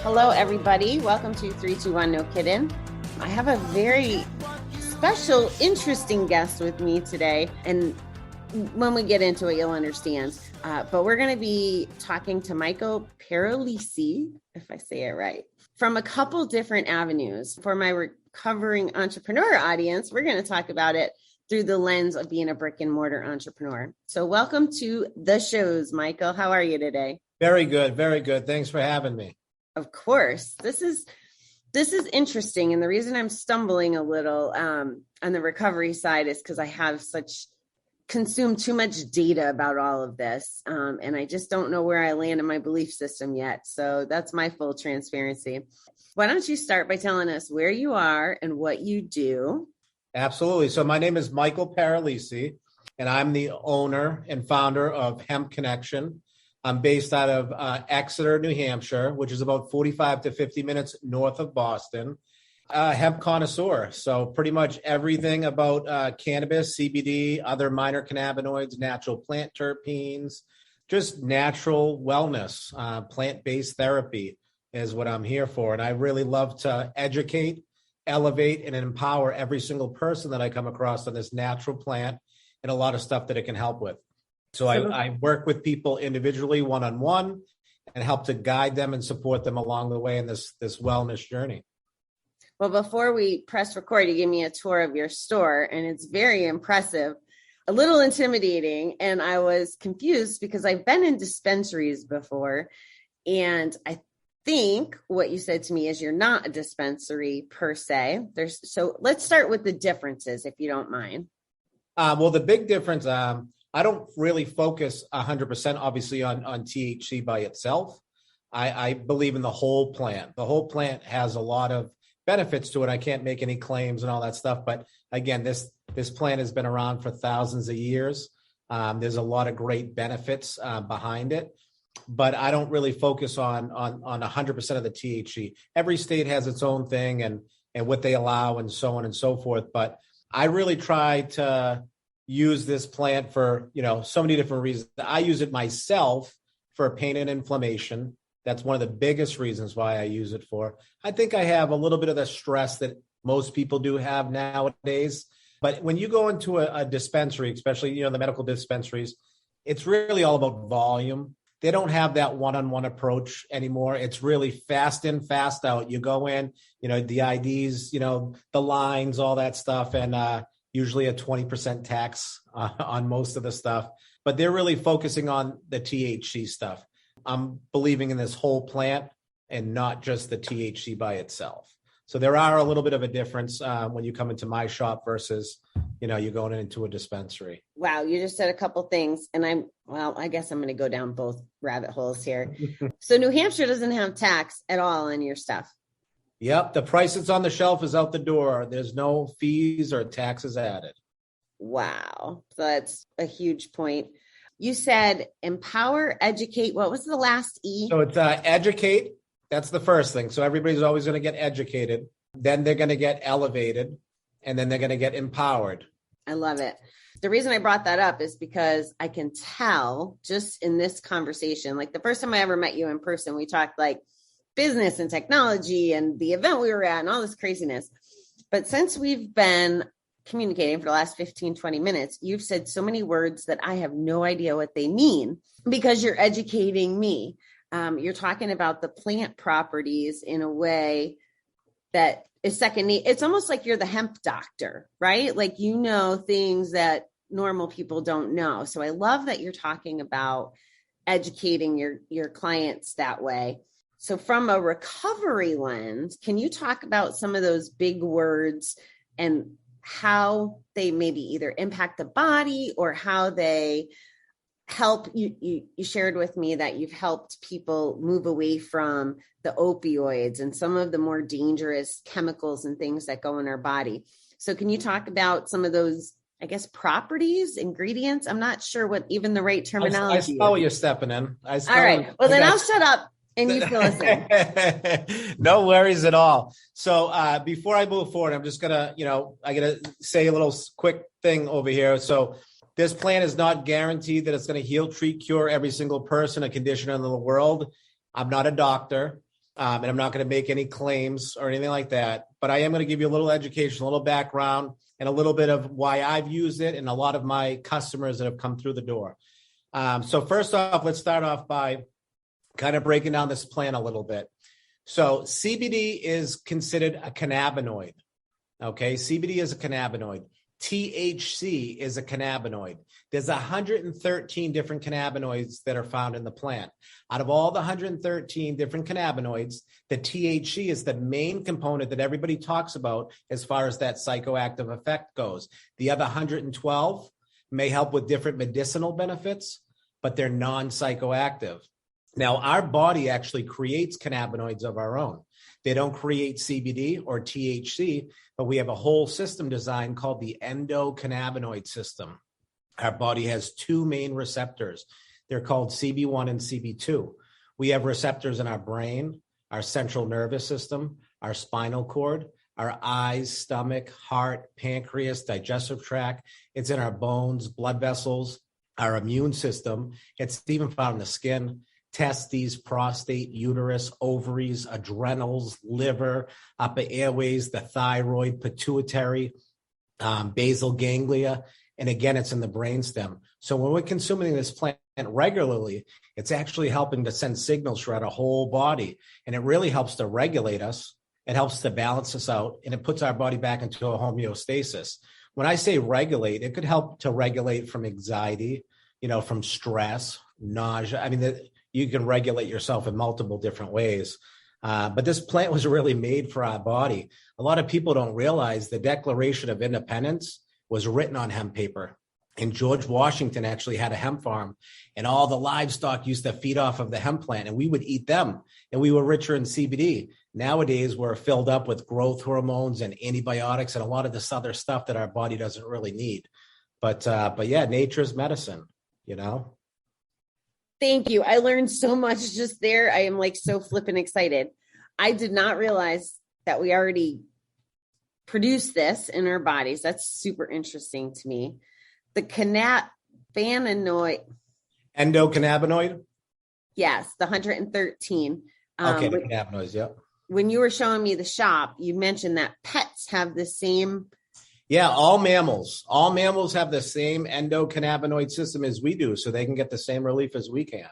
Hello, everybody. Welcome to 321 No Kiddin. I have a very special, interesting guest with me today. And when we get into it, you'll understand. But we're going to be talking to Michael Parolisi, if I say it right, from a couple different avenues. For my recovering entrepreneur audience, we're going to talk about it through the lens of being a brick and mortar entrepreneur. So welcome to the shows, Michael. How are you today? Very good. Very good. Thanks for having me. Of course. This is interesting. And the reason I'm stumbling a little on the recovery side is because I have consumed too much data about all of this. And I just don't know where I land in my belief system yet. So that's my full transparency. Why don't you start by telling us where you are and what you do? Absolutely. So my name is Michael Parolisi, and I'm the owner and founder of Hemp Connection. I'm based out of Exeter, New Hampshire, which is about 45 to 50 minutes north of Boston. Hemp connoisseur. So pretty much everything about cannabis, CBD, other minor cannabinoids, natural plant terpenes, just natural wellness, plant-based therapy is what I'm here for. And I really love to educate, elevate, and empower every single person that I come across on this natural plant and a lot of stuff that it can help with. So I work with people individually, one-on-one, and help to guide them and support them along the way in this wellness journey. Well, before we press record, you gave me a tour of your store, and it's very impressive, a little intimidating. And I was confused because I've been in dispensaries before. And I think what you said to me is you're not a dispensary per se. So let's start with the differences, if you don't mind. Well, the big difference, I don't really focus 100% obviously on THC by itself. I believe in the whole plant. The whole plant has a lot of benefits to it. I can't make any claims and all that stuff. But again, this plant has been around for thousands of years. There's a lot of great benefits behind it. But I don't really focus on 100% of the THC. Every state has its own thing and what they allow and so on and so forth. But I really try to use this plant for, so many different reasons. I use it myself for pain and inflammation. That's one of the biggest reasons why I use it for. I think I have a little bit of the stress that most people do have nowadays. But when you go into a dispensary, especially, the medical dispensaries, it's really all about volume. They don't have that one-on-one approach anymore. It's really fast in, fast out. You go in, the IDs, the lines, all that stuff. And, usually a 20% tax on most of the stuff, but they're really focusing on the THC stuff. I'm believing in this whole plant and not just the THC by itself. So there are a little bit of a difference when you come into my shop versus, you're going into a dispensary. Wow. You just said a couple things and I guess I'm going to go down both rabbit holes here. So New Hampshire doesn't have tax at all on your stuff. Yep. The price that's on the shelf is out the door. There's no fees or taxes added. Wow. So that's a huge point. You said empower, educate. What was the last E? So it's educate. That's the first thing. So everybody's always going to get educated. Then they're going to get elevated. And then they're going to get empowered. I love it. The reason I brought that up is because I can tell just in this conversation, like the first time I ever met you in person, we talked like business and technology and the event we were at and all this craziness. But since we've been communicating for the last 15, 20 minutes, you've said so many words that I have no idea what they mean because you're educating me. You're talking about the plant properties in a way that is second. It's almost like you're the hemp doctor, right? Like, things that normal people don't know. So I love that you're talking about educating your clients that way. So from a recovery lens, can you talk about some of those big words and how they maybe either impact the body or how they help you shared with me that you've helped people move away from the opioids and some of the more dangerous chemicals and things that go in our body. So can you talk about some of those, I guess, properties, ingredients? I'm not sure what even the right terminology I smell what you're stepping in. All right. Well, then I'll shut up. And you can listen. No worries at all. So before I move forward, I'm just gonna, I gotta say a little quick thing over here. So this plan is not guaranteed that it's going to heal, treat, cure every single person, a condition in the world. I'm not a doctor. And I'm not going to make any claims or anything like that, but I am going to give you a little education, a little background, and a little bit of why I've used it and a lot of my customers that have come through the door. So first off, let's start off by kind of breaking down this plan a little bit. So CBD is considered a cannabinoid. Okay, CBD is a cannabinoid. THC is a cannabinoid. There's 113 different cannabinoids that are found in the plant. Out of all the 113 different cannabinoids, the THC is the main component that everybody talks about as far as that psychoactive effect goes. The other 112 may help with different medicinal benefits, but they're non-psychoactive. Now, our body actually creates cannabinoids of our own. They don't create CBD or THC, but we have a whole system designed called the endocannabinoid system. Our body has two main receptors. They're called CB1 and CB2. We have receptors in our brain, our central nervous system, our spinal cord, our eyes, stomach, heart, pancreas, digestive tract. It's in our bones, blood vessels, our immune system. It's even found in the skin, testes, prostate, uterus, ovaries, adrenals, liver, upper airways, the thyroid, pituitary, basal ganglia. And again, it's in the brainstem. So when we're consuming this plant regularly, it's actually helping to send signals throughout our whole body. And it really helps to regulate us. It helps to balance us out, and it puts our body back into a homeostasis. When I say regulate, it could help to regulate from anxiety, from stress, nausea. I mean, you can regulate yourself in multiple different ways. But this plant was really made for our body. A lot of people don't realize the Declaration of Independence was written on hemp paper. And George Washington actually had a hemp farm, and all the livestock used to feed off of the hemp plant, and we would eat them, and we were richer in CBD. Nowadays, we're filled up with growth hormones and antibiotics and a lot of this other stuff that our body doesn't really need. But yeah, nature's medicine, Thank you. I learned so much just there. I am like so flippin' excited. I did not realize that we already produce this in our bodies. That's super interesting to me. The cannabinoid. Endocannabinoid? Yes, the 113. Okay, the cannabinoids, yeah. When you were showing me the shop, you mentioned that pets have the same. Yeah, all mammals have the same endocannabinoid system as we do, so they can get the same relief as we can.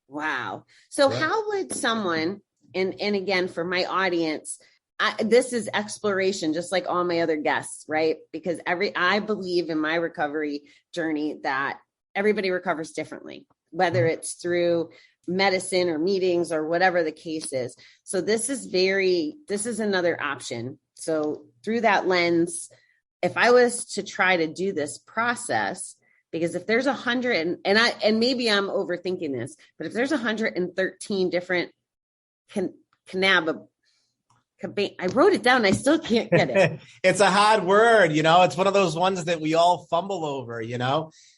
Wow. So how would someone, and again, for my audience, this is exploration, just like all my other guests, right? Because I believe in my recovery journey that everybody recovers differently, whether it's through medicine or meetings or whatever the case is. So this is another option. So through that lens, if I was to try to do this process, because if there's 100 and maybe I'm overthinking this, but if there's 113 different I wrote it down. I still can't get it. It's a hard word, it's one of those ones that we all fumble over,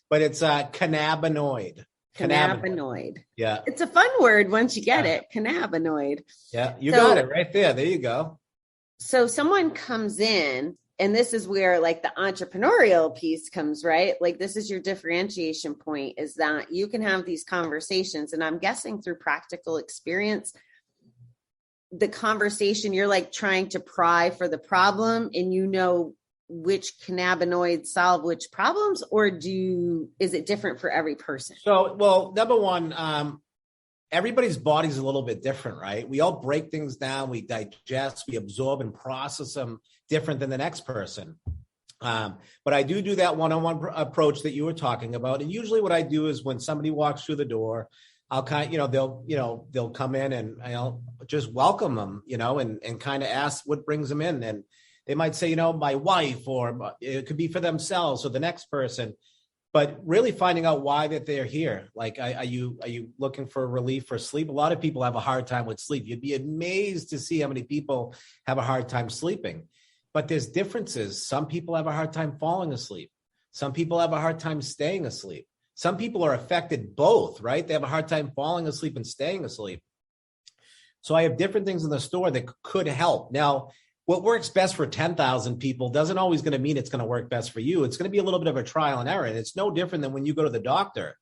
but it's a cannabinoid. Cannabinoid. Yeah. It's a fun word once you get it. Cannabinoid. Yeah. You got it right there. There you go. So someone comes in, and this is where like the entrepreneurial piece comes, right? Like this is your differentiation point, is that you can have these conversations. And I'm guessing through practical experience, the conversation, you're like trying to pry for the problem, and which cannabinoids solve which problems, or is it different for every person? So, well, number one, everybody's body's a little bit different, right? We all break things down, we digest, we absorb and process them different than the next person. But I do that one-on-one approach that you were talking about. And usually what I do is when somebody walks through the door, I'll they'll come in and I'll just welcome them, and kind of ask what brings them in. And they might say, my wife, or it could be for themselves or the next person, but really finding out why that they're here. Like, are you looking for relief for sleep? A lot of people have a hard time with sleep. You'd be amazed to see how many people have a hard time sleeping, but there's differences. Some people have a hard time falling asleep. Some people have a hard time staying asleep. Some people are affected both, right? They have a hard time falling asleep and staying asleep. So I have different things in the store that could help. Now, what works best for 10,000 people doesn't always going to mean it's going to work best for you. It's going to be a little bit of a trial and error. And it's no different than when you go to the doctor.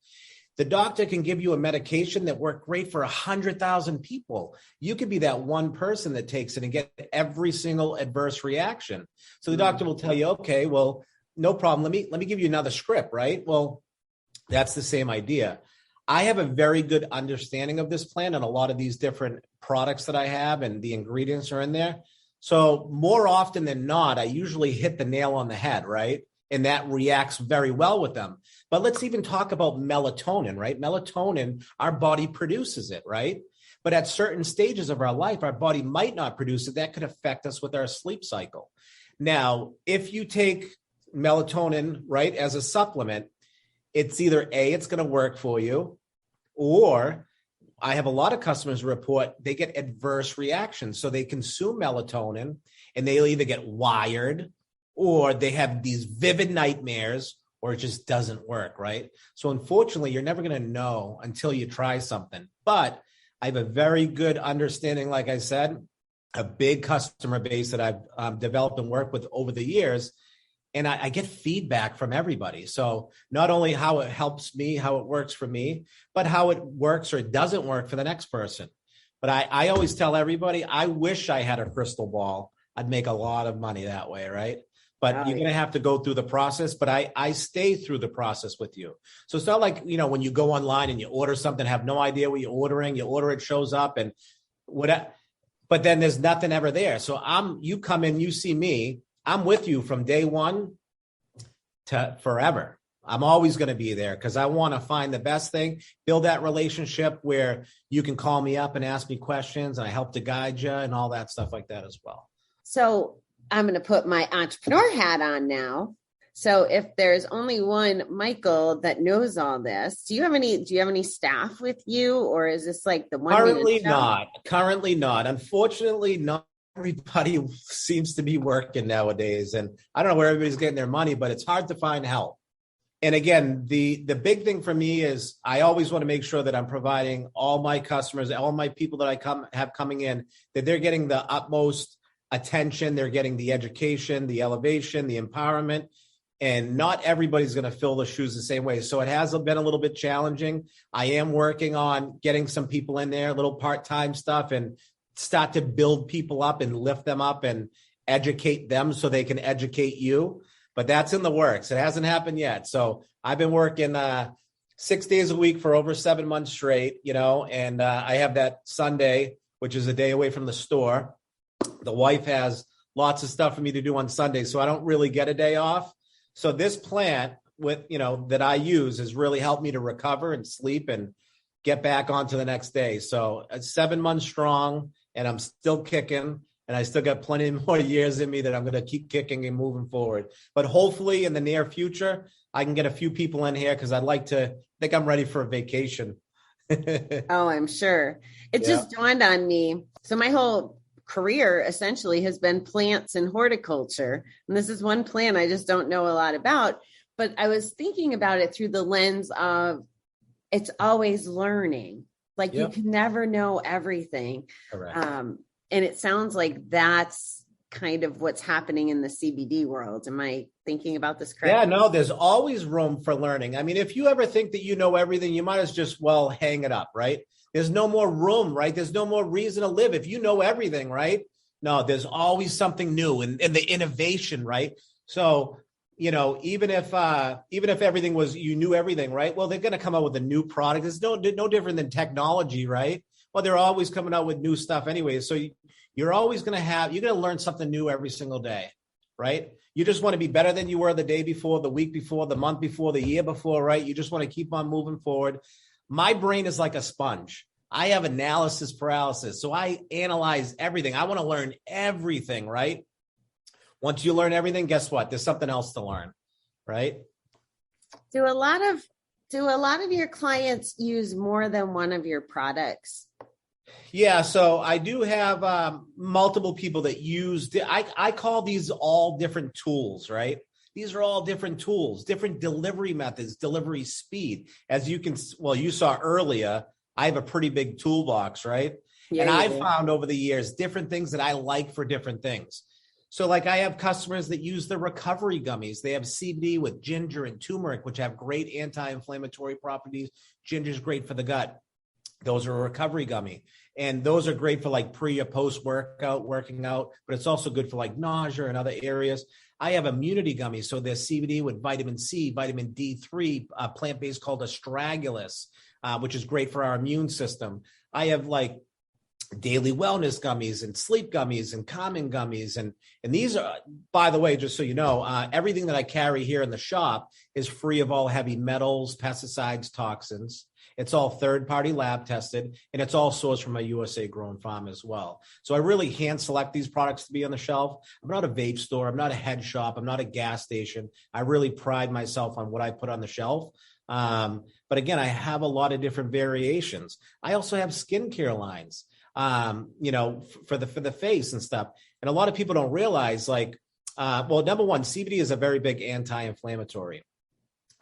The doctor can give you a medication that worked great for 100,000 people. You could be that one person that takes it and get every single adverse reaction. So the doctor will tell you, okay, well, no problem. Let me give you another script, right? Well, that's the same idea. I have a very good understanding of this plant and a lot of these different products that I have, and the ingredients are in there. So more often than not, I usually hit the nail on the head, right? And that reacts very well with them. But let's even talk about melatonin, right? Melatonin, our body produces it, right? But at certain stages of our life, our body might not produce it. That could affect us with our sleep cycle. Now, if you take melatonin, right, as a supplement, it's either A, it's going to work for you, or I have a lot of customers report they get adverse reactions. So they consume melatonin and they'll either get wired or they have these vivid nightmares, or it just doesn't work, right? So unfortunately, you're never going to know until you try something. But I have a very good understanding, like I said, a big customer base that I've developed and worked with over the years. And I get feedback from everybody. So not only how it helps me, how it works for me, but how it works or it doesn't work for the next person. But I always tell everybody, I wish I had a crystal ball. I'd make a lot of money that way, right? But you're going to have to go through the process. But I stay through the process with you. So it's not like, when you go online and you order something, have no idea what you're ordering, you order it, shows up and whatever. But then there's nothing ever there. So you come in, you see me, I'm with you from day one to forever. I'm always going to be there because I want to find the best thing, build that relationship where you can call me up and ask me questions and I help to guide you and all that stuff like that as well. So I'm going to put my entrepreneur hat on now. So if there's only one Michael that knows all this, do you have any staff with you, or is this like the one? Currently not. Unfortunately, not everybody seems to be working nowadays. And I don't know where everybody's getting their money, but it's hard to find help. And again, the big thing for me is I always want to make sure that I'm providing all my customers, all my people that I have coming in, that they're getting the utmost attention. They're getting the education, the elevation, the empowerment. And not everybody's going to fill the shoes the same way. So it has been a little bit challenging. I am working on getting some people in there, little part-time stuff, and start to build people up and lift them up and educate them so they can educate you. But that's in the works. It hasn't happened yet. So I've been working 6 days a week for over 7 months straight, and I have that Sunday, which is a day away from the store. The wife has lots of stuff for me to do on Sunday, so I don't really get a day off. So this plant that I use has really helped me to recover and sleep and get back onto the next day. So it's 7 months strong and I'm still kicking, and I still got plenty more years in me that I'm going to keep kicking and moving forward. But hopefully in the near future, I can get a few people in here because I think I'm ready for a vacation. Oh, I'm sure. It just dawned on me. So my whole career essentially has been plants and horticulture. And this is one plant I just don't know a lot about, but I was thinking about it through the lens of it's always learning. Like you can never know everything. Correct. And it sounds like that's kind of what's happening in the CBD world. Am I thinking about this correctly? Yeah, no, there's always room for learning. I mean, if you ever think that you know everything, you might as well hang it up, right? There's no more room, right? There's no more reason to live if you know everything, right? No, there's always something new and the innovation, right? So, even if everything was, you knew everything, right? Well, they're going to come out with a new product. It's no different than technology, right? Well, they're always coming out with new stuff anyway. So you're always going to learn something new every single day, right? You just want to be better than you were the day before, the week before, the month before, the year before, right? You just want to keep on moving forward. My brain is like a sponge. I have analysis paralysis. So I analyze everything. I want to learn everything, right? Once you learn everything, guess what? There's something else to learn, right? Do a lot of your clients use more than one of your products? Yeah, so I do have multiple people that use, I call these all different tools, right? These are all different tools, different delivery methods, delivery speed. As you saw earlier, I have a pretty big toolbox, right? Yeah, and I've found over the years different things that I like for different things. So like I have customers that use the recovery gummies. They have CBD with ginger and turmeric, which have great anti-inflammatory properties. Ginger is great for the gut. Those are a recovery gummy. And those are great for like pre or post workout, working out, but it's also good for like nausea and other areas. I have immunity gummies. So there's CBD with vitamin C, vitamin D3, plant-based called astragalus, which is great for our immune system. I have like daily wellness gummies and sleep gummies and calming gummies. And these are, by the way, just so you know, everything that I carry here in the shop is free of all heavy metals, pesticides, toxins. It's all third-party lab tested, and it's all sourced from a USA grown farm as well. So I really hand select these products to be on the shelf. I'm not a vape store. I'm not a head shop. I'm not a gas station. I really pride myself on what I put on the shelf. But again, I have a lot of different variations. I also have skincare lines, for the face and stuff. And a lot of people don't realize, like, number one, CBD is a very big anti-inflammatory.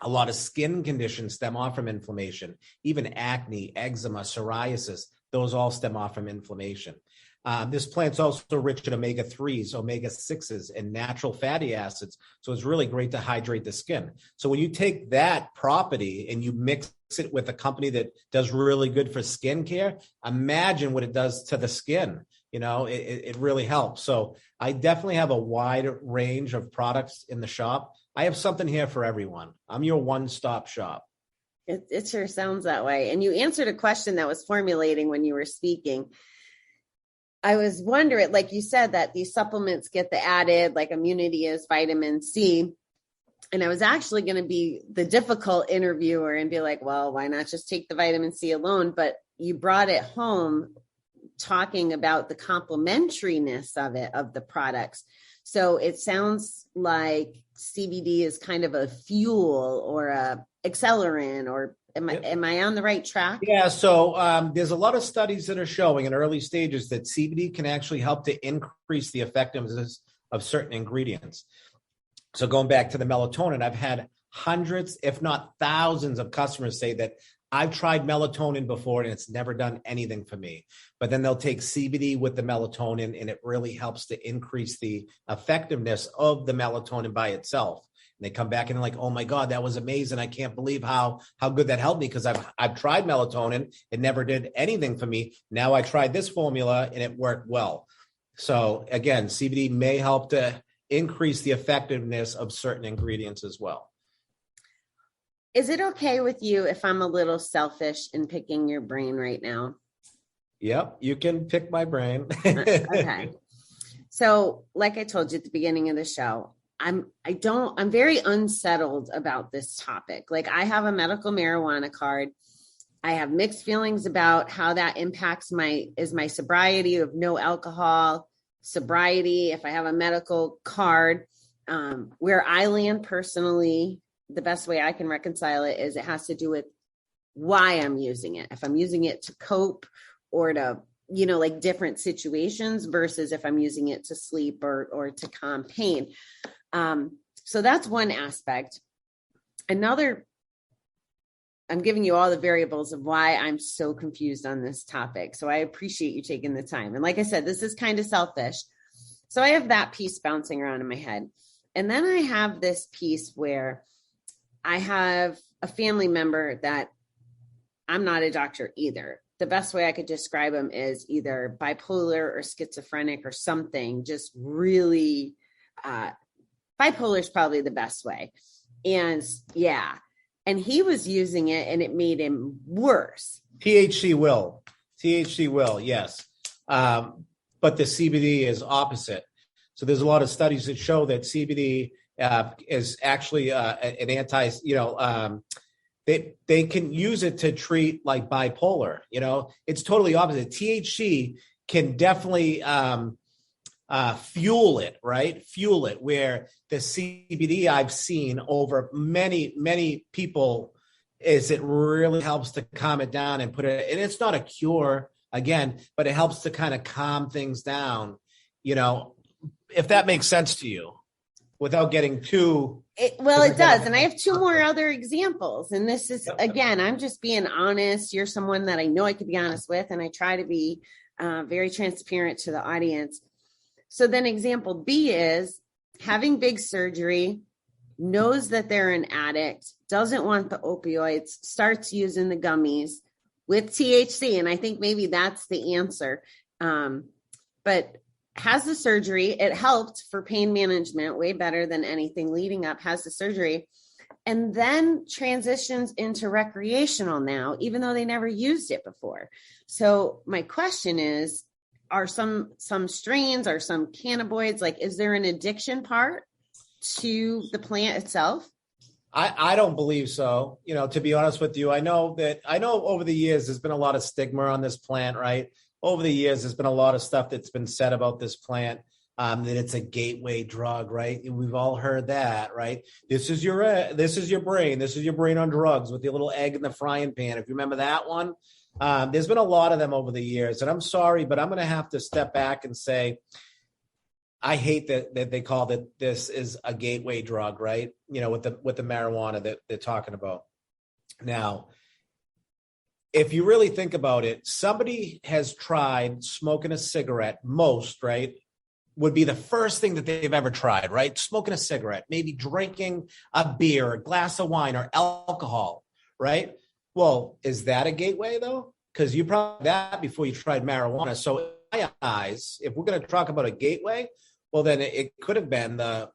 A lot of skin conditions stem off from inflammation, even acne, eczema, psoriasis, those all stem off from inflammation. This plant's also rich in omega-3s, omega-6s, and natural fatty acids. So it's really great to hydrate the skin. So when you take that property and you mix it with a company that does really good for skin care, imagine what it does to the skin. It really helps. So I definitely have a wide range of products in the shop. I have something here for everyone. I'm your one-stop shop. It sure sounds that way. And you answered a question that was formulating when you were speaking. I was wondering, like you said, that these supplements get the added, like immunity is vitamin C. And I was actually going to be the difficult interviewer and be like, well, why not just take the vitamin C alone? But you brought it home talking about the complementariness of the products. So it sounds like CBD is kind of a fuel or a accelerant, or am I on the right track? Yeah. So there's a lot of studies that are showing in early stages that CBD can actually help to increase the effectiveness of certain ingredients. So going back to the melatonin, I've had hundreds, if not thousands of customers say that I've tried melatonin before and it's never done anything for me. But then they'll take CBD with the melatonin and it really helps to increase the effectiveness of the melatonin by itself. And they come back and they're like, oh my God, that was amazing. I can't believe how good that helped me, because I've tried melatonin. It never did anything for me. Now I tried this formula and it worked well. So again, CBD may help to increase the effectiveness of certain ingredients as well. Is it okay with you if I'm a little selfish in picking your brain right now? Yep, you can pick my brain. Okay. So, like I told you at the beginning of the show, I'm very unsettled about this topic. Like, I have a medical marijuana card. I have mixed feelings about how that impacts my sobriety of no alcohol sobriety. If I have a medical card, where I land personally, the best way I can reconcile it is it has to do with why I'm using it. If I'm using it to cope or to, like different situations versus if I'm using it to sleep or to calm pain. So that's one aspect. Another, I'm giving you all the variables of why I'm so confused on this topic. So I appreciate you taking the time. And like I said, this is kind of selfish. So I have that piece bouncing around in my head. And then I have this piece where I have a family member that I'm not a doctor either. The best way I could describe him is either bipolar or schizophrenic or something, just really, bipolar is probably the best way. And yeah, and he was using it and it made him worse. THC will, yes. But the CBD is opposite. So there's a lot of studies that show that CBD is actually an anti, they can use it to treat like bipolar, it's totally opposite. THC can definitely fuel it, right? Fuel it, where the CBD I've seen over many, many people is it really helps to calm it down and put it, and it's not a cure again, but it helps to kind of calm things down, if that makes sense to you. Without getting too... It does. And I have two more other examples. And this is, again, I'm just being honest. You're someone that I know I could be honest with. And I try to be very transparent to the audience. So then example B is having big surgery, knows that they're an addict, doesn't want the opioids, starts using the gummies with THC. And I think maybe that's the answer. But has the surgery, it helped for pain management, way better than anything leading up, has the surgery, and then transitions into recreational now, even though they never used it before. So my question is, are some strains, are some cannabinoids, like, is there an addiction part to the plant itself? I don't believe so. You know, to be honest with you, I know over the years, there's been a lot of stigma on this plant, right? Over the years, there's been a lot of stuff that's been said about this plant, that it's a gateway drug, right? We've all heard that, right? This is your brain. This is your brain on drugs with your little egg in the frying pan. If you remember that one, there's been a lot of them over the years, and I'm sorry, but I'm going to have to step back and say, I hate that they call it this is a gateway drug, right? You know, with the marijuana that they're talking about. Now, if you really think about it, somebody has tried smoking a cigarette, right? Would be the first thing that they've ever tried, right? Smoking a cigarette, maybe drinking a beer, a glass of wine, or alcohol, right? Well, is that a gateway though? Because you probably that before you tried marijuana. So in my eyes, if we're going to talk about a gateway, well, then it could have been the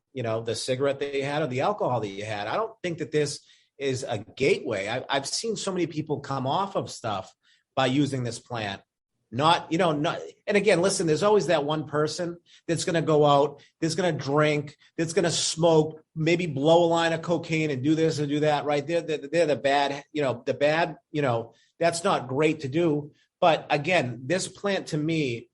cigarette that you had or the alcohol that you had. I don't think that this is a gateway. I've seen so many people come off of stuff by using this plant. And again, listen, there's always that one person that's going to go out, that's going to drink, that's going to smoke, maybe blow a line of cocaine and do this and do that, right? They're the bad, that's not great to do. But again, this plant to me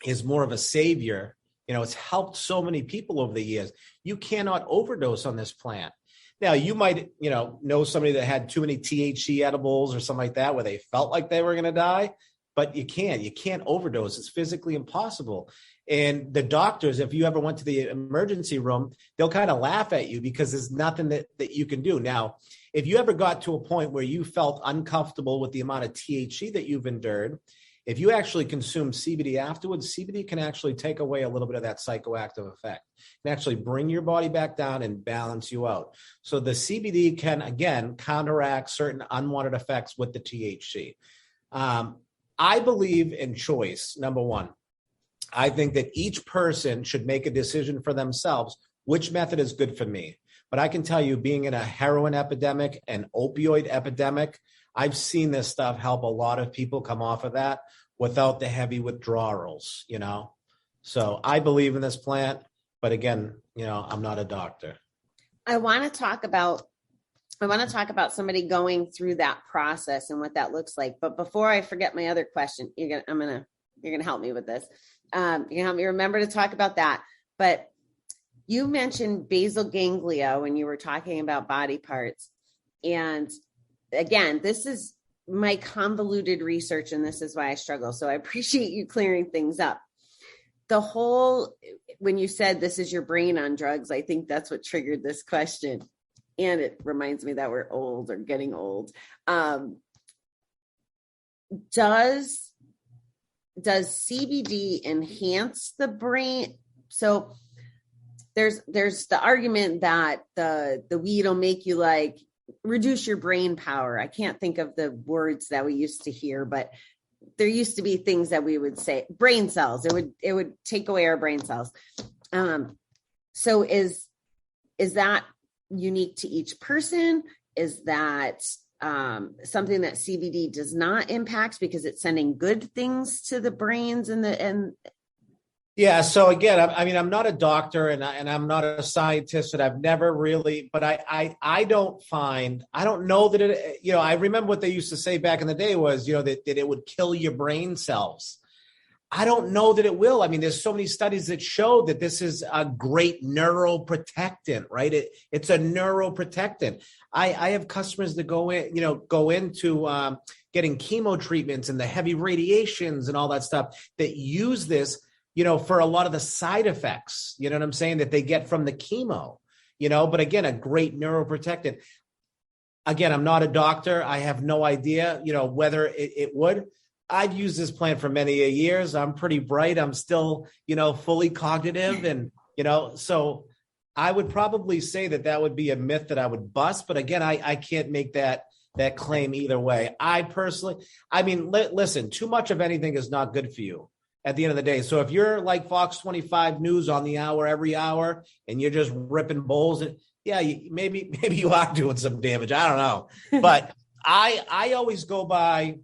is more of a savior. You know, it's helped so many people over the years. You cannot overdose on this plant. Now, you might, know somebody that had too many THC edibles or something like that where they felt like they were going to die, but you can't overdose. It's physically impossible. And the doctors, if you ever went to the emergency room, they'll kind of laugh at you because there's nothing that you can do. Now, if you ever got to a point where you felt uncomfortable with the amount of THC that you've endured, if you actually consume CBD afterwards, CBD can actually take away a little bit of that psychoactive effect and actually bring your body back down and balance you out. So the CBD can, again, counteract certain unwanted effects with the THC. I believe in choice, number one. I think that each person should make a decision for themselves, which method is good for me. But I can tell you, being in a heroin epidemic, an opioid epidemic, I've seen this stuff help a lot of people come off of that without the heavy withdrawals, So I believe in this plant, but again, I'm not a doctor. I want to talk about somebody going through that process and what that looks like. But before I forget my other question, you're gonna help me with this. You're gonna help me remember to talk about that. But you mentioned basal ganglia when you were talking about body parts, and again, this is my convoluted research, and this is why I struggle. So I appreciate you clearing things up. When you said this is your brain on drugs, I think that's what triggered this question. And it reminds me that we're old or getting old. Does CBD enhance the brain? So there's the argument that the weed will make you reduce your brain power. I can't think of the words that we used to hear, but there used to be things that we would say, brain cells. It would take away our brain cells. So is that unique to each person? Is that something that CBD does not impact because it's sending good things to the brains Yeah. So again, I'm not a doctor and I'm not a scientist, and I've never really, but I don't know that it, I remember what they used to say back in the day was, that it would kill your brain cells. I don't know that it will. There's so many studies that show that this is a great neuroprotectant, right? It's a neuroprotectant. I have customers that go into getting chemo treatments and the heavy radiations and all that stuff that use this, for a lot of the side effects, you know what I'm saying, that they get from the chemo, but again, a great neuroprotectant. Again, I'm not a doctor. I have no idea, whether it would. I've used this plant for many years. I'm pretty bright. I'm still, fully cognitive. And, so I would probably say that would be a myth that I would bust. But again, I can't make that claim either way. I personally, listen, too much of anything is not good for you at the end of the day. So if you're like Fox 25 News on the hour, every hour, and you're just ripping bowls, and maybe you are doing some damage. I don't know. But I always go by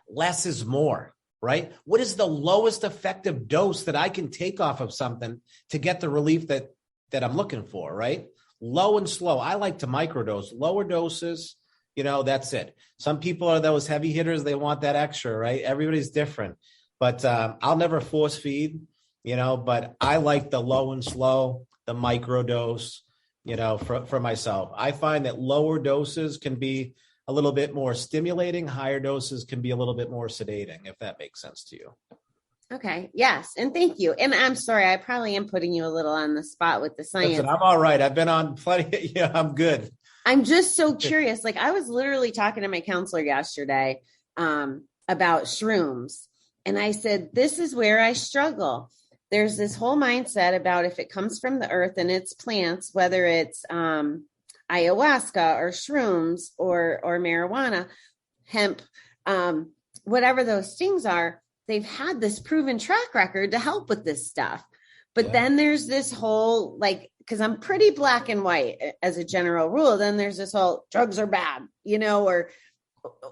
less is more, right? What is the lowest effective dose that I can take off of something to get the relief that I'm looking for, right? Low and slow. I like to microdose. Lower doses, that's it. Some people are those heavy hitters. They want that extra, right? Everybody's different. But I'll never force feed, but I like the low and slow, the microdose, for myself. I find that lower doses can be a little bit more stimulating. Higher doses can be a little bit more sedating, if that makes sense to you. Okay. Yes. And thank you. And I'm sorry, I probably am putting you a little on the spot with the science. Listen, I'm all right. I've been on plenty. I'm good. I'm just so curious. Like I was literally talking to my counselor yesterday about shrooms. And I said, this is where I struggle. There's this whole mindset about if it comes from the earth and it's plants, whether it's ayahuasca or shrooms or marijuana, hemp, whatever those things are, they've had this proven track record to help with this stuff. But then there's this whole, because I'm pretty black and white as a general rule, then there's this whole drugs are bad,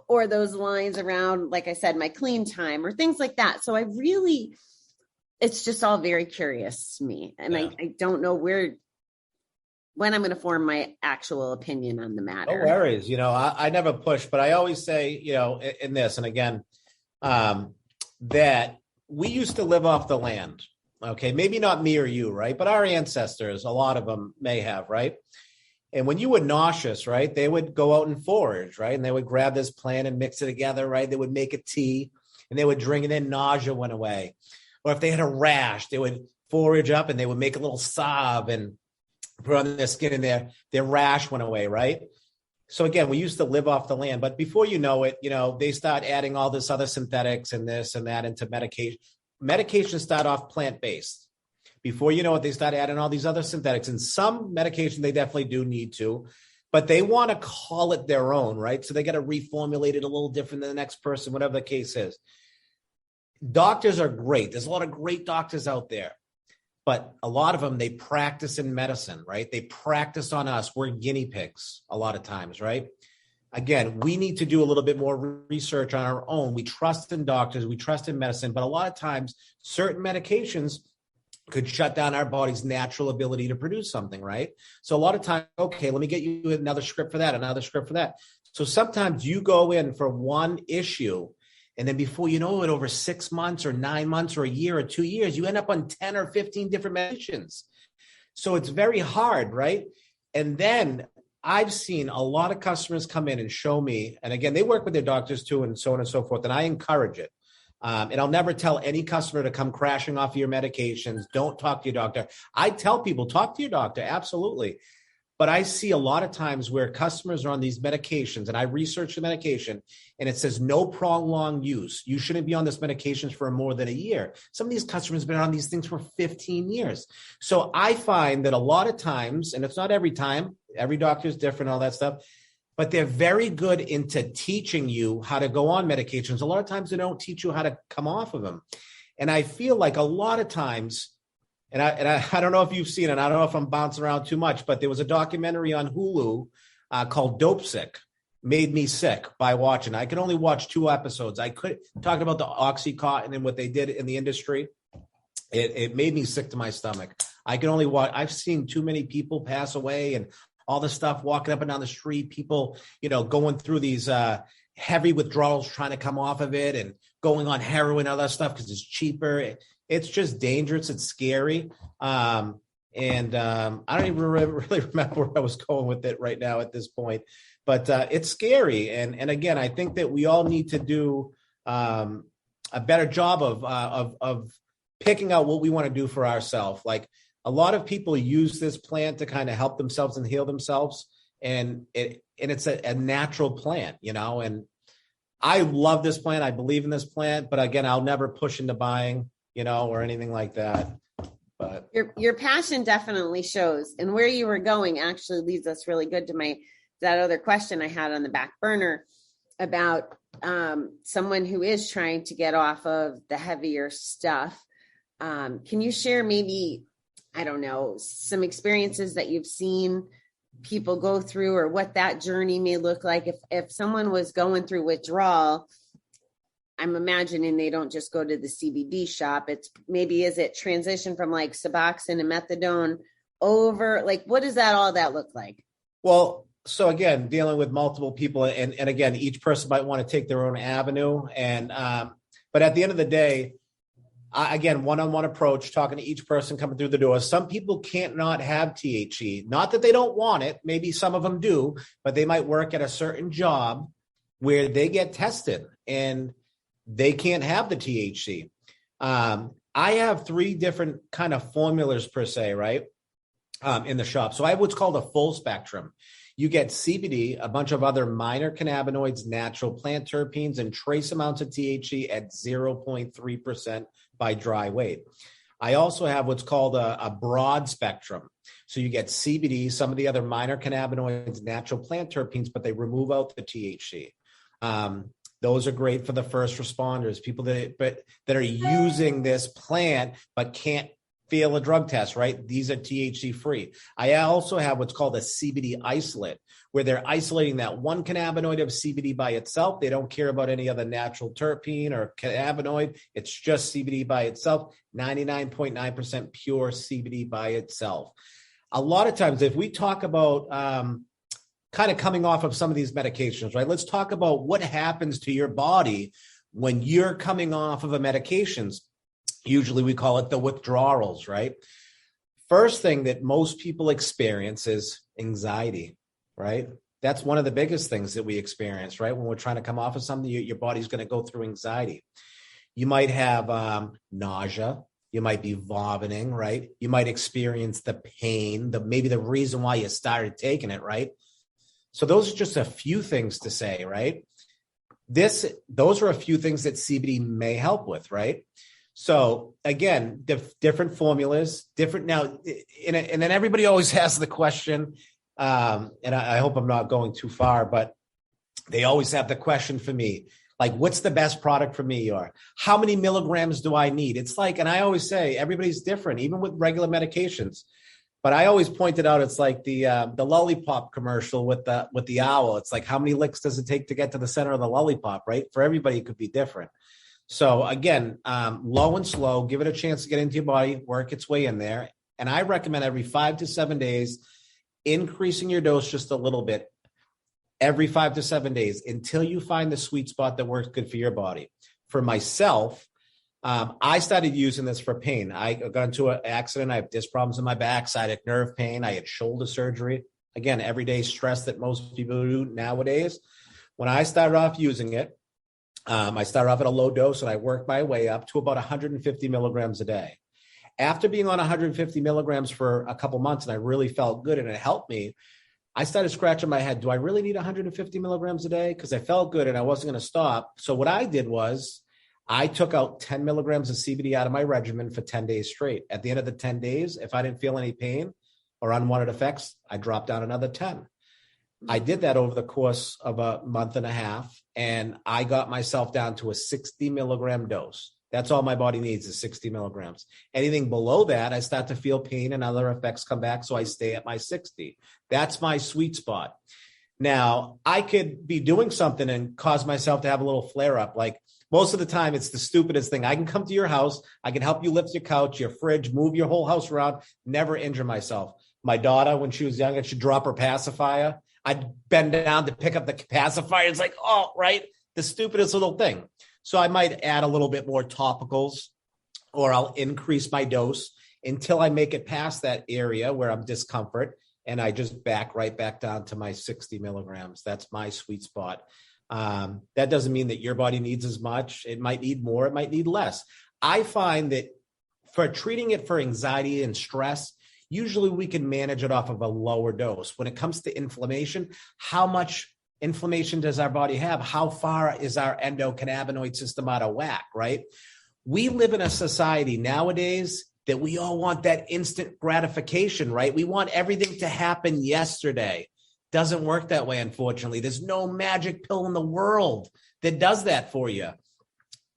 or those lines around, like I said, my clean time or things like that. So it's just all very curious to me. And I don't know when I'm going to form my actual opinion on the matter. No worries. I never push, but I always say, in this, and again, that we used to live off the land. Okay. Maybe not me or you, right? But our ancestors, a lot of them may have, right? And when you were nauseous, right, they would go out and forage, right? And they would grab this plant and mix it together, right? They would make a tea and they would drink, and then nausea went away. Or if they had a rash, they would forage up and they would make a little salve and put on their skin, and their rash went away, right? So again, we used to live off the land, but before you know it, they start adding all this other synthetics and this and that into medication. Medications start off plant-based. Before you know it, they start adding all these other synthetics, and some medication they definitely do need to, but they want to call it their own, right? So they got to reformulate it a little different than the next person, whatever the case is. Doctors are great. There's a lot of great doctors out there, but a lot of them, they practice in medicine, right? They practice on us. We're guinea pigs a lot of times, right? Again, we need to do a little bit more research on our own. We trust in doctors, we trust in medicine, but a lot of times certain medications could shut down our body's natural ability to produce something, right? So a lot of times, okay, let me get you another script for that, another script for that. So sometimes you go in for one issue, and then before you know it, over 6 months or 9 months or a year or 2 years, you end up on 10 or 15 different medications. So it's very hard, right? And then I've seen a lot of customers come in and show me, and again, they work with their doctors too, and so on and so forth, and I encourage it. And I'll never tell any customer to come crashing off your medications. Don't talk to your doctor. I tell people, talk to your doctor, absolutely. But I see a lot of times where customers are on these medications, and I research the medication, and it says no prolonged use. You shouldn't be on this medications for more than a year. Some of these customers have been on these things for 15 years. So I find that a lot of times, and it's not every time, every doctor is different, all that stuff, but they're very good into teaching you how to go on medications. A lot of times they don't teach you how to come off of them. And I feel like a lot of times, and I don't know if you've seen it, I don't know if I'm bouncing around too much, but there was a documentary on Hulu called Dope Sick, Made Me Sick, by watching. I could only watch 2 episodes. I could talk about the Oxycontin and what they did in the industry. It made me sick to my stomach. I can only watch. I've seen too many people pass away and all this stuff, walking up and down the street, people, going through these heavy withdrawals, trying to come off of it and going on heroin, other stuff because it's cheaper. It's just dangerous. It's scary. I don't even really remember where I was going with it right now at this point, but it's scary. And again, I think that we all need to do a better job of picking out what we want to do for ourselves. Like, a lot of people use this plant to kind of help themselves and heal themselves. And it's a natural plant, and I love this plant. I believe in this plant, but again, I'll never push into buying, or anything like that. But your passion definitely shows, and where you were going actually leads us really good to that other question I had on the back burner about someone who is trying to get off of the heavier stuff. Can you share maybe, I don't know, some experiences that you've seen people go through, or what that journey may look like if someone was going through withdrawal? I'm imagining they don't just go to the CBD shop. Is it transition from like Suboxone and methadone over? Like, what does all that look like? Well, so again, dealing with multiple people, and again, each person might want to take their own avenue. And but at the end of the day, again, one-on-one approach, talking to each person coming through the door. Some people can't not have THC. Not that they don't want it. Maybe some of them do, but they might work at a certain job where they get tested and they can't have the THC. I have 3 different kind of formulas per se, right? In the shop. So I have what's called a full spectrum. You get CBD, a bunch of other minor cannabinoids, natural plant terpenes, and trace amounts of THC at 0.3% by dry weight. I also have what's called a broad spectrum. So you get CBD, some of the other minor cannabinoids, natural plant terpenes, but they remove out the THC. Those are great for the first responders, people that are using this plant but can't fail a drug test, right? These are THC free. I also have what's called a CBD isolate, where they're isolating that one cannabinoid of CBD by itself. They don't care about any other natural terpene or cannabinoid. It's just CBD by itself, 99.9% pure CBD by itself. A lot of times, if we talk about kind of coming off of some of these medications, right? Let's talk about what happens to your body when you're coming off of a medications. Usually we call it the withdrawals, right? First thing that most people experience is anxiety, right? That's one of the biggest things that we experience, right? When we're trying to come off of something, your body's going to go through anxiety. You might have nausea. You might be vomiting, right? You might experience the pain, maybe the reason why you started taking it, right? So those are just a few things to say, right? Those are a few things that CBD may help with, right? So again, different formulas, different now, and then everybody always has the question, and I hope I'm not going too far, but they always have the question for me, like, what's the best product for me, or how many milligrams do I need? It's like, and I always say everybody's different, even with regular medications. But I always pointed out, it's like the lollipop commercial with the owl. It's like, how many licks does it take to get to the center of the lollipop, right? For everybody, it could be different. So again, low and slow, give it a chance to get into your body, work its way in there. And I recommend every 5 to 7 days, increasing your dose just a little bit every 5 to 7 days until you find the sweet spot that works good for your body. For myself, I started using this for pain. I got into an accident. I have disc problems in my back, sciatic nerve pain. I had shoulder surgery. Again, everyday stress that most people do nowadays. When I started off using it, I started off at a low dose and I worked my way up to about 150 milligrams a day. After being on 150 milligrams for a couple months and I really felt good and it helped me, I started scratching my head. Do I really need 150 milligrams a day? Because I felt good and I wasn't going to stop. So what I did was I took out 10 milligrams of CBD out of my regimen for 10 days straight. At the end of the 10 days, if I didn't feel any pain or unwanted effects, I dropped down another 10. I did that over the course of a month and a half, and I got myself down to a 60 milligram dose. That's all my body needs is 60 milligrams. Anything below that, I start to feel pain and other effects come back, so I stay at my 60. That's my sweet spot. Now, I could be doing something and cause myself to have a little flare-up. Like most of the time, it's the stupidest thing. I can come to your house. I can help you lift your couch, your fridge, move your whole house around, never injure myself. My daughter, when she was young, she'd drop her pacifier. I'd bend down to pick up the pacifier. It's like, oh, right, the stupidest little thing. So I might add a little bit more topicals, or I'll increase my dose until I make it past that area where I'm discomfort, and I just back right back down to my 60 milligrams. That's my sweet spot. That doesn't mean that your body needs as much. It might need more. It might need less. I find that for treating it for anxiety and stress, usually we can manage it off of a lower dose. When it comes to inflammation, how much inflammation does our body have? How far is our endocannabinoid system out of whack, right? We live in a society nowadays that we all want that instant gratification, right? We want everything to happen yesterday. Doesn't work that way, unfortunately. There's no magic pill in the world that does that for you.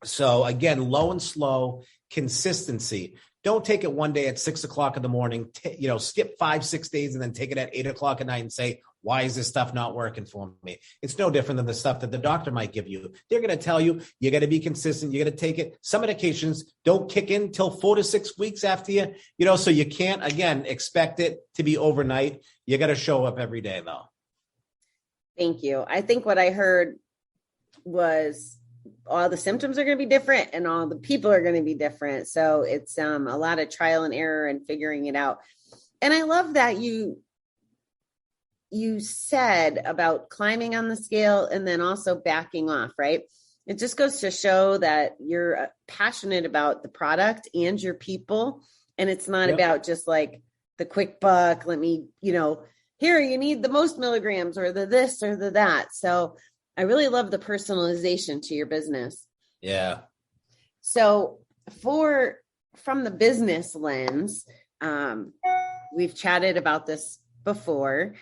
So again, low and slow, consistency. Don't take it one day at 6 o'clock in the morning, skip 5-6 days and then take it at 8 o'clock at night and say, why is this stuff not working for me? It's no different than the stuff that the doctor might give you. They're going to tell you, you got to be consistent. You got to take it. Some medications don't kick in till 4 to 6 weeks after so you can't, again, expect it to be overnight. You got to show up every day though. Thank you. I think what I heard was all the symptoms are going to be different and all the people are going to be different. So it's a lot of trial and error and figuring it out. And I love that you said about climbing on the scale and then also backing off, right? It just goes to show that you're passionate about the product and your people. And it's not about just like the quick buck. Let me, here you need the most milligrams or the this or the that. So I really love the personalization to your business. Yeah. So from the business lens, we've chatted about this before.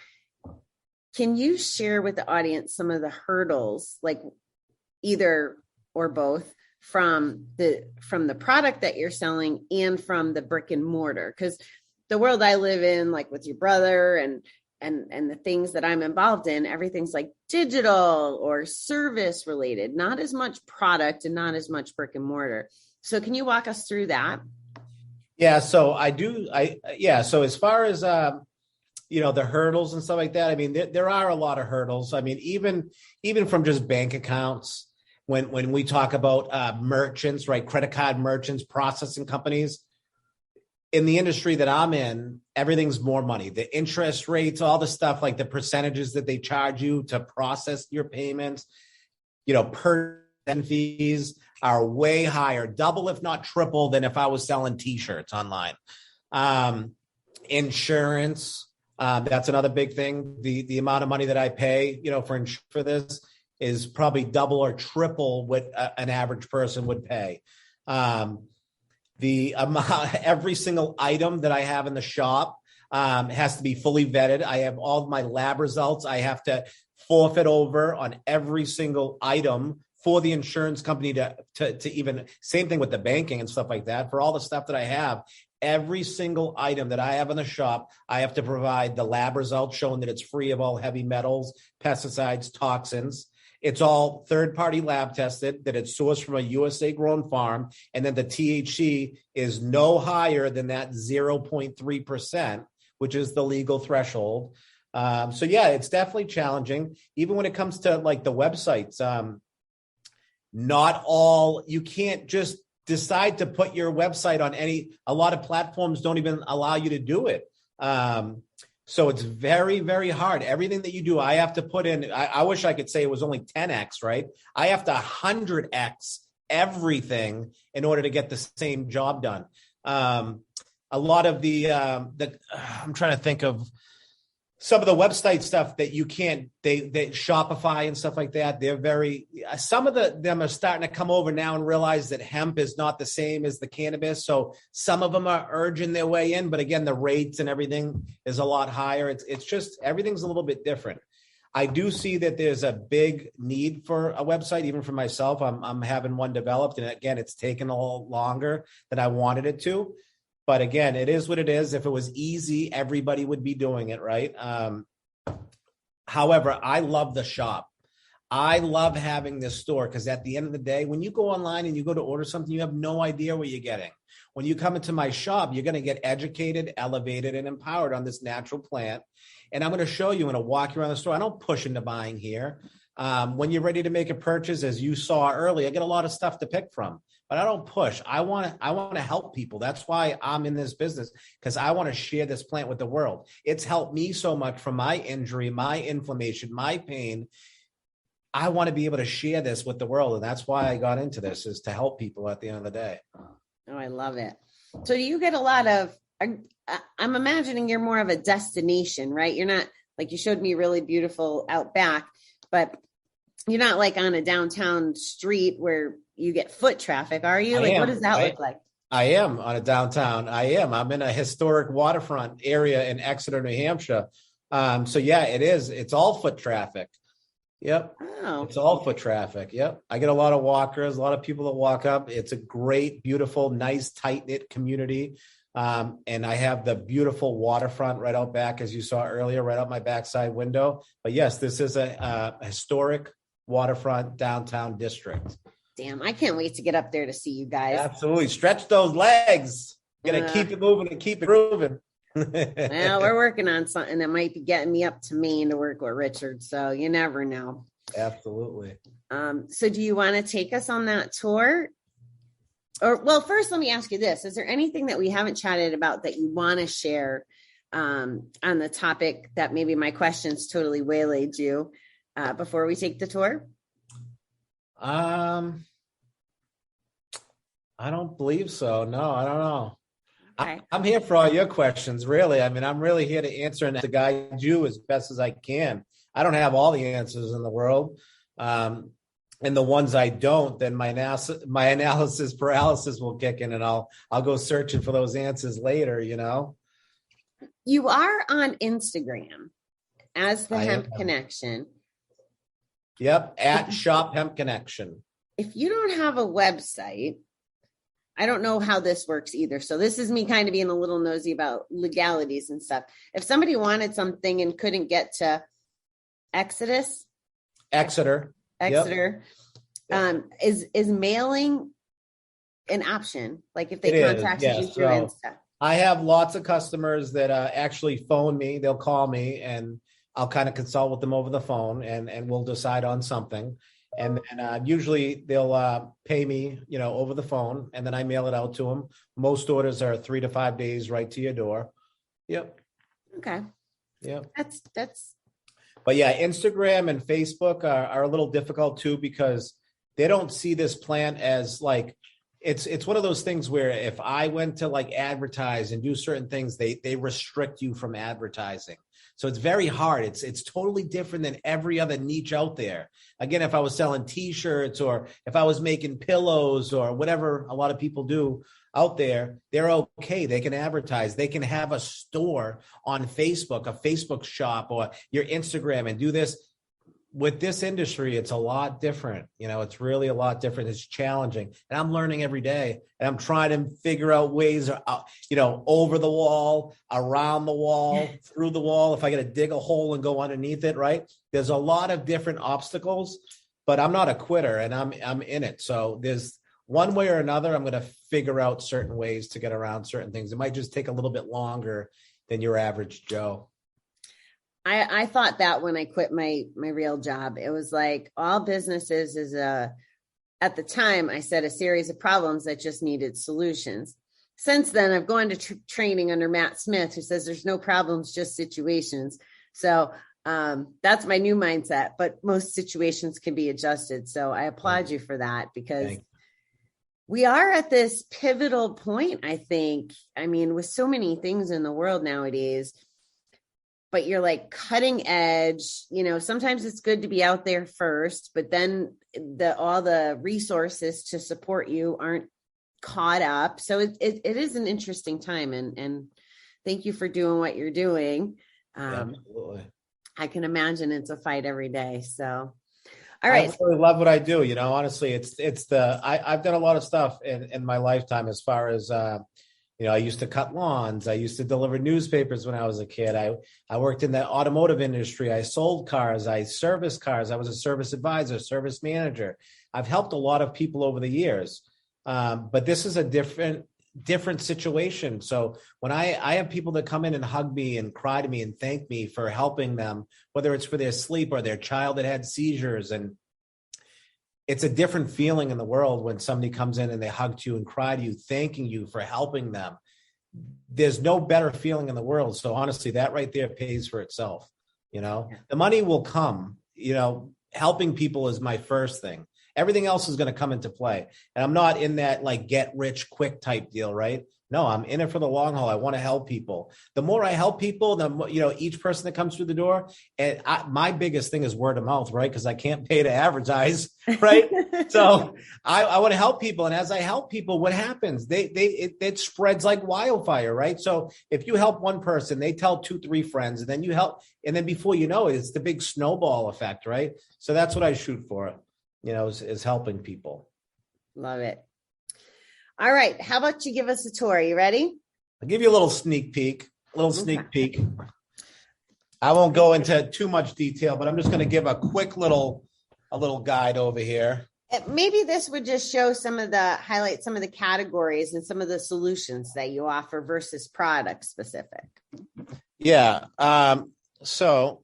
Can you share with the audience some of the hurdles, like either or both from the product that you're selling and from the brick and mortar? Because the world I live in, like with your brother and the things that I'm involved in, everything's like digital or service related, not as much product and not as much brick and mortar. So can you walk us through that? Yeah. So So as far as, the hurdles and stuff like that, I mean, there are a lot of hurdles. I mean, even from just bank accounts, when we talk about merchants, right? Credit card merchants, processing companies, in the industry that I'm in, everything's more money. The interest rates, all the stuff, like the percentages that they charge you to process your payments, per fees are way higher, double, if not triple, than if I was selling t-shirts online. Insurance, that's another big thing. The amount of money that I pay, for this is probably double or triple what an average person would pay. The amount, every single item that I have in the shop has to be fully vetted. I have all of my lab results. I have to forfeit over on every single item for the insurance company to even, same thing with the banking and stuff like that. For all the stuff that I have, every single item that I have in the shop, I have to provide the lab results showing that it's free of all heavy metals, pesticides, toxins. It's all third-party lab tested, that it's sourced from a USA-grown farm, and then the THC is no higher than that 0.3%, which is the legal threshold. It's definitely challenging. Even when it comes to like the websites, you can't just decide to put your website on a lot of platforms don't even allow you to do it. So it's very, very hard. Everything that you do, I have to put in, I wish I could say it was only 10X, right? I have to 100X everything in order to get the same job done. A lot of I'm trying to think of some of the website stuff that you can't, they Shopify and stuff like that. Some of them are starting to come over now and realize that hemp is not the same as the cannabis. So some of them are urging their way in, but again, the rates and everything is a lot higher. It's just, everything's a little bit different. I do see that there's a big need for a website, even for myself. I'm having one developed, and again, it's taken a little longer than I wanted it to. But again, it is what it is. If it was easy, everybody would be doing it, right? However, I love the shop. I love having this store because at the end of the day, when you go online and you go to order something, you have no idea what you're getting. When you come into my shop, you're going to get educated, elevated, and empowered on this natural plant. And I'm going to show you, I'm going to walk you around the store. I don't push into buying here. When you're ready to make a purchase, as you saw earlier, I get a lot of stuff to pick from. But I don't push. I want to help people. That's why I'm in this business, because I want to share this plant with the world. It's helped me so much from my injury, my inflammation, my pain. I want to be able to share this with the world. And that's why I got into this, is to help people at the end of the day. Oh, I love it. So do you get a lot of, I'm imagining you're more of a destination, right? You're not, like you showed me really beautiful out back, but you're not like on a downtown street where you get foot traffic, are you? Like, what does that look like? I am on a downtown. I'm in a historic waterfront area in Exeter, New Hampshire. So yeah, it is. It's all foot traffic. Yep. Oh. It's all foot traffic. Yep. I get a lot of walkers, a lot of people that walk up. It's a great, beautiful, nice, tight-knit community. And I have the beautiful waterfront right out back, as you saw earlier, right out my backside window. But yes, this is a historic waterfront downtown district. Damn, I can't wait to get up there to see you guys. Absolutely. Stretch those legs. Gonna keep it moving and keep it moving. Well, we're working on something that might be getting me up to Maine to work with Richard. So you never know. Absolutely. So do you want to take us on that tour? Or, well, first, let me ask you this. Is there anything that we haven't chatted about that you want to share on the topic that maybe my questions totally waylaid you before we take the tour? I don't believe so. No, I don't know. Okay. I'm here for all your questions, really. I mean, I'm really here to answer and to guide you as best as I can. I don't have all the answers in the world. And the ones I don't, then my analysis paralysis will kick in, and I'll go searching for those answers later, you know. You are on Instagram as the Hemp Connection. Yep, at Shop Hemp Connection. If you don't have a website, I don't know how this works either. So this is me kind of being a little nosy about legalities and stuff. If somebody wanted something and couldn't get to Exeter. Yep. Is mailing an option? Like if they contacted you through Insta? I have lots of customers that actually phone me. They'll call me and I'll kind of consult with them over the phone and we'll decide on something. And then usually they'll pay me, you know, over the phone, and then I mail it out to them. Most orders are 3 to 5 days right to your door. Yep. Okay. Yep. That's. But yeah, Instagram and Facebook are a little difficult too, because they don't see this plant as like, it's one of those things where if I went to like advertise and do certain things, they restrict you from advertising. So it's very hard. It's totally different than every other niche out there. Again, if I was selling T-shirts or if I was making pillows or whatever a lot of people do out there, they're okay. They can advertise. They can have a store on Facebook, a Facebook shop, or your Instagram and do this. With this industry, it's a lot different. You know, it's really a lot different. It's challenging. And I'm learning every day. And I'm trying to figure out ways, you know, over the wall, around the wall, through the wall. If I got to dig a hole and go underneath it, right? There's a lot of different obstacles, but I'm not a quitter and I'm in it. So there's one way or another, I'm going to figure out certain ways to get around certain things. It might just take a little bit longer than your average Joe. I thought that when I quit my real job, it was like all businesses is at the time I said a series of problems that just needed solutions. Since then, I've gone to training under Matt Smith, who says there's no problems, just situations. So that's my new mindset, but most situations can be adjusted. So I applaud you for that, because we are at this pivotal point, I think. I mean, with so many things in the world nowadays, but you're like cutting edge, you know, sometimes it's good to be out there first, but then all the resources to support you aren't caught up. So it is an interesting time, and thank you for doing what you're doing. Absolutely. I can imagine it's a fight every day. So, all right. I really love what I do. You know, honestly, I've done a lot of stuff in my lifetime as far as, you know, I used to cut lawns. I used to deliver newspapers when I was a kid. I worked in the automotive industry. I sold cars. I serviced cars. I was a service advisor, service manager. I've helped a lot of people over the years. But this is a different situation. So when I have people that come in and hug me and cry to me and thank me for helping them, whether it's for their sleep or their child that had seizures, and it's a different feeling in the world when somebody comes in and they hug you and cry to you, thanking you for helping them. There's no better feeling in the world. So honestly, that right there pays for itself. You know, the money will come. You know, helping people is my first thing. Everything else is going to come into play. And I'm not in that like get rich quick type deal, right? No, I'm in it for the long haul. I want to help people. The more I help people, the more, each person that comes through the door. And my biggest thing is word of mouth, right? Because I can't pay to advertise, right? So I want to help people. And as I help people, what happens? It spreads like wildfire, right? So if you help one person, they tell 2-3 friends, and then you help. And then before you know it, it's the big snowball effect, right? So that's what I shoot for, is helping people. Love it. All right. How about you give us a tour? You ready? I'll give you a little sneak peek. I won't go into too much detail, but I'm just going to give a quick little guide over here. Maybe this would just show highlight some of the categories and some of the solutions that you offer versus product specific. Yeah. So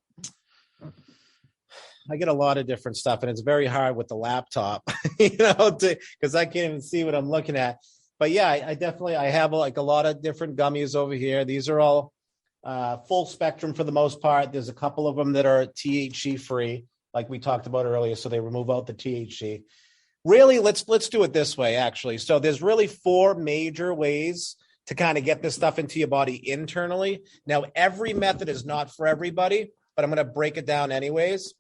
I get a lot of different stuff, and it's very hard with the laptop, because I can't even see what I'm looking at. But yeah, I have like a lot of different gummies over here. These are all full spectrum for the most part. There's a couple of them that are THC free, like we talked about earlier. So they remove out the THC. Really, let's do it this way, actually. So there's really 4 major ways to kind of get this stuff into your body internally. Now, every method is not for everybody, but I'm going to break it down anyways.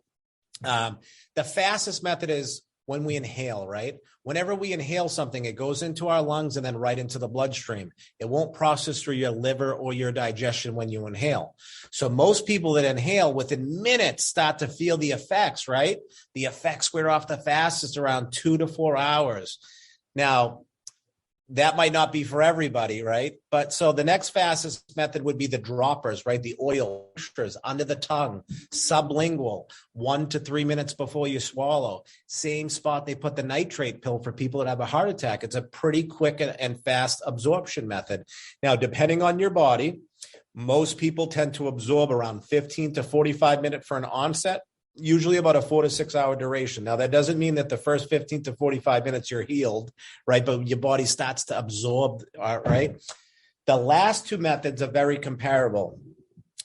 The fastest method is when we inhale, right? Whenever we inhale something, it goes into our lungs and then right into the bloodstream. It won't process through your liver or your digestion when you inhale. So most people that inhale within minutes start to feel the effects, right? The effects wear off the fastest around 2 to 4 hours. Now, that might not be for everybody, right? But so the next fastest method would be the droppers, right? The oil under the tongue, sublingual, 1 to 3 minutes before you swallow. Same spot they put the nitrate pill for people that have a heart attack. It's a pretty quick and fast absorption method. Now, depending on your body, most people tend to absorb around 15 to 45 minutes for an onset, usually about a 4 to 6 hour duration. Now, that doesn't mean that the first 15 to 45 minutes you're healed, right? But your body starts to absorb, right? The last 2 methods are very comparable.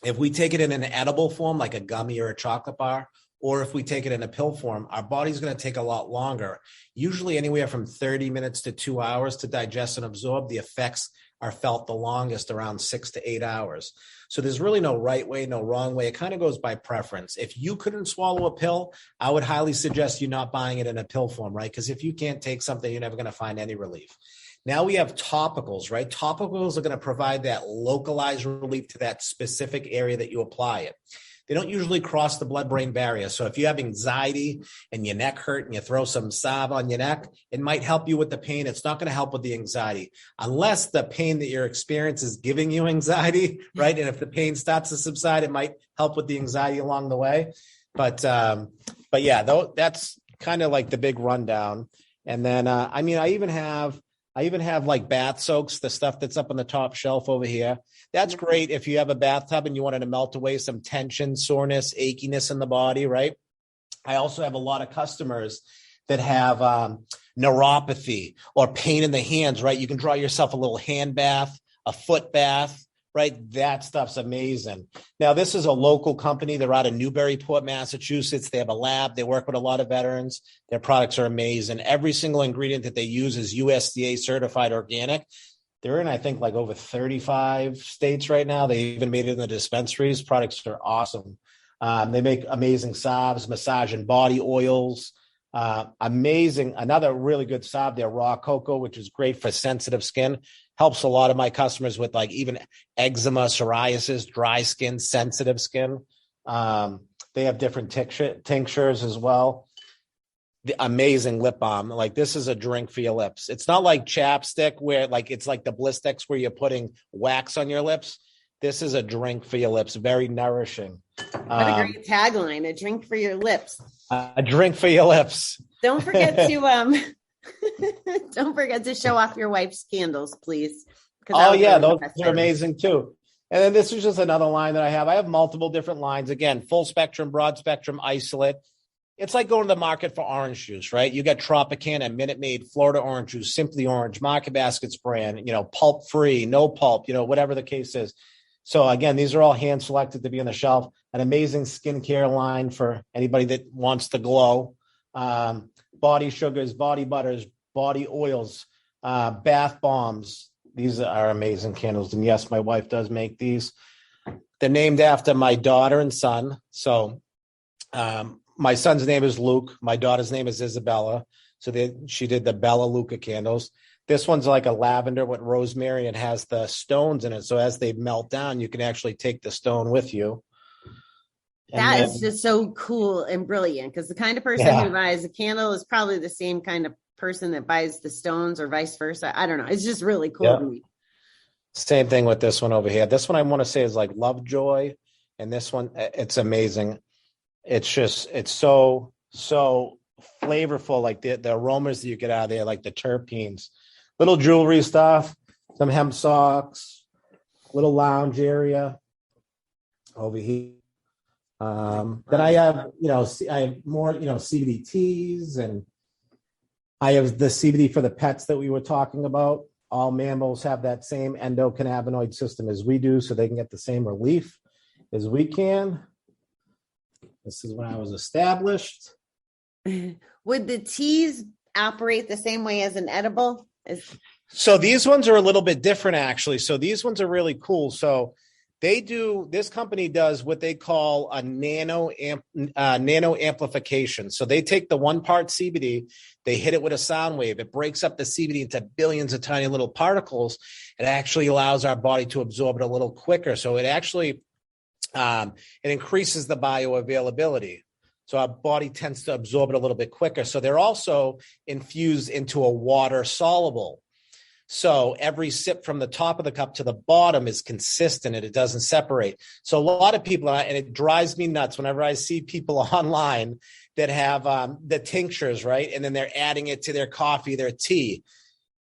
If we take it in an edible form, like a gummy or a chocolate bar, or if we take it in a pill form, our body's going to take a lot longer, usually anywhere from 30 minutes to 2 hours to digest and absorb. The effects are felt the longest, around 6 to 8 hours. So there's really no right way, no wrong way. It kind of goes by preference. If you couldn't swallow a pill, I would highly suggest you not buying it in a pill form, right? Because if you can't take something, you're never going to find any relief. Now we have topicals, right? Topicals are going to provide that localized relief to that specific area that you apply it. They don't usually cross the blood-brain barrier. So if you have anxiety and your neck hurt and you throw some salve on your neck, it might help you with the pain. It's not going to help with the anxiety unless the pain that you're experiencing is giving you anxiety, right? And if the pain starts to subside, it might help with the anxiety along the way. But yeah, that's kind of like the big rundown. And then, I even have like bath soaks, the stuff that's up on the top shelf over here. That's great if you have a bathtub and you wanted to melt away some tension, soreness, achiness in the body, right? I also have a lot of customers that have neuropathy or pain in the hands, right? You can draw yourself a little hand bath, a foot bath, right? That stuff's amazing. Now, this is a local company. They're out of Newburyport, Massachusetts. They have a lab. They work with a lot of veterans. Their products are amazing. Every single ingredient that they use is USDA certified organic. They're in, I think, like over 35 states right now. They even made it in the dispensaries. Products are awesome. They make amazing salves, massage and body oils. Amazing. Another really good salve, their raw cocoa, which is great for sensitive skin. Helps a lot of my customers with like even eczema, psoriasis, dry skin, sensitive skin. They have different tinctures as well. The amazing lip balm. Like this is a drink for your lips. It's not like chapstick where like it's like the Blistex where you're putting wax on your lips. This is a drink for your lips. Very nourishing. What a great tagline, a drink for your lips. A drink for your lips. Don't forget to show off your wife's candles, please. Oh yeah, those are amazing too. And then this is just another line that I have. I have multiple different lines. Again, full spectrum, broad spectrum, isolate. It's like going to the market for orange juice, right? You got Tropicana, Minute Maid, Florida orange juice, Simply Orange, Market Baskets brand, pulp free, no pulp, whatever the case is. So again, these are all hand selected to be on the shelf. An amazing skincare line for anybody that wants to glow. body sugars, body butters, body oils, bath bombs. These are amazing candles. And yes, my wife does make these. They're named after my daughter and son. So my son's name is Luke. My daughter's name is Isabella. So she did the Bella Luca candles. This one's like a lavender with rosemary and has the stones in it. So as they melt down, you can actually take the stone with you. That is just so cool and brilliant, because the kind of person who buys a candle is probably the same kind of person that buys the stones or vice versa. I don't know. It's just really cool to me. Same thing with this one over here. This one I want to say is like Lovejoy. And this one, it's amazing. It's just, it's so flavorful. Like the aromas that you get out of there, like the terpenes, little jewelry stuff, some hemp socks, little lounge area over here. Then I have, I have more, CBD teas, and I have the CBD for the pets that we were talking about. All mammals have that same endocannabinoid system as we do, so they can get the same relief as we can. This is when I was established. Would the teas operate the same way as an edible? So these ones are a little bit different, actually. So these ones are really cool. So this company does what they call a nano amplification. So they take the 1 part CBD, they hit it with a sound wave. It breaks up the CBD into billions of tiny little particles. It actually allows our body to absorb it a little quicker. So it actually, it increases the bioavailability. So our body tends to absorb it a little bit quicker. So they're also infused into a water soluble. So every sip from the top of the cup to the bottom is consistent and it doesn't separate. So a lot of people, and it drives me nuts whenever I see people online that have the tinctures, right? And then they're adding it to their coffee, their tea.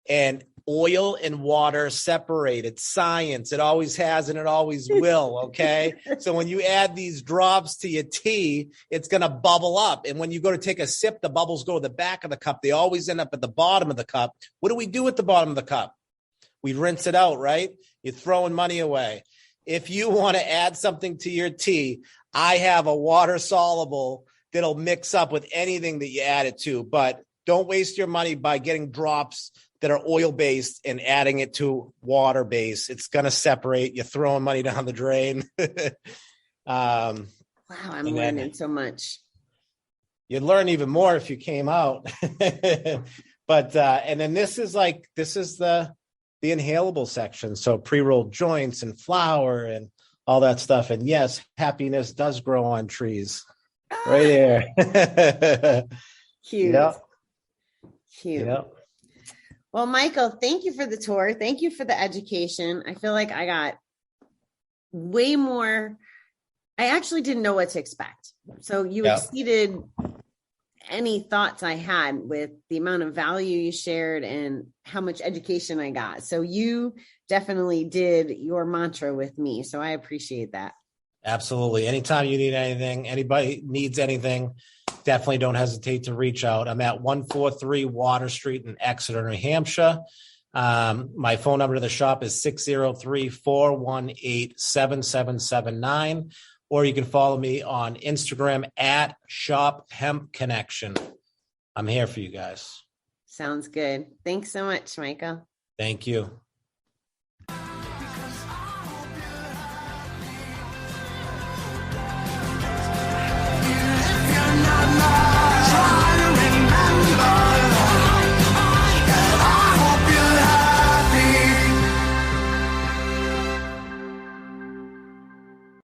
And oil and water separate. It's science. It always has and it always will, okay? So when you add these drops to your tea, it's going to bubble up. And when you go to take a sip, the bubbles go to the back of the cup. They always end up at the bottom of the cup. What do we do at the bottom of the cup? We rinse it out, right? You're throwing money away. If you want to add something to your tea, I have a water soluble that'll mix up with anything that you add it to. But don't waste your money by getting drops that are oil-based and adding it to water-based. It's going to separate. You're throwing money down the drain. Wow, I'm learning so much. You'd learn even more if you came out. But and then this is the inhalable section. So pre-rolled joints and flour and all that stuff. And yes, happiness does grow on trees. Right there. Cute. Yep. Cute. Yep. Well, Michael, thank you for the tour. Thank you for the education. I feel like I got way more. I actually didn't know what to expect. So you exceeded any thoughts I had with the amount of value you shared and how much education I got. So you definitely did your mantra with me. So I appreciate that. Absolutely. Anytime you need anything, anybody needs anything, definitely don't hesitate to reach out. I'm at 143 Water Street in Exeter, New Hampshire. My phone number to the shop is 603-418-7779, or you can follow me on Instagram at Shop Hemp Connection. I'm here for you guys. Sounds good. Thanks so much, Michael. Thank you.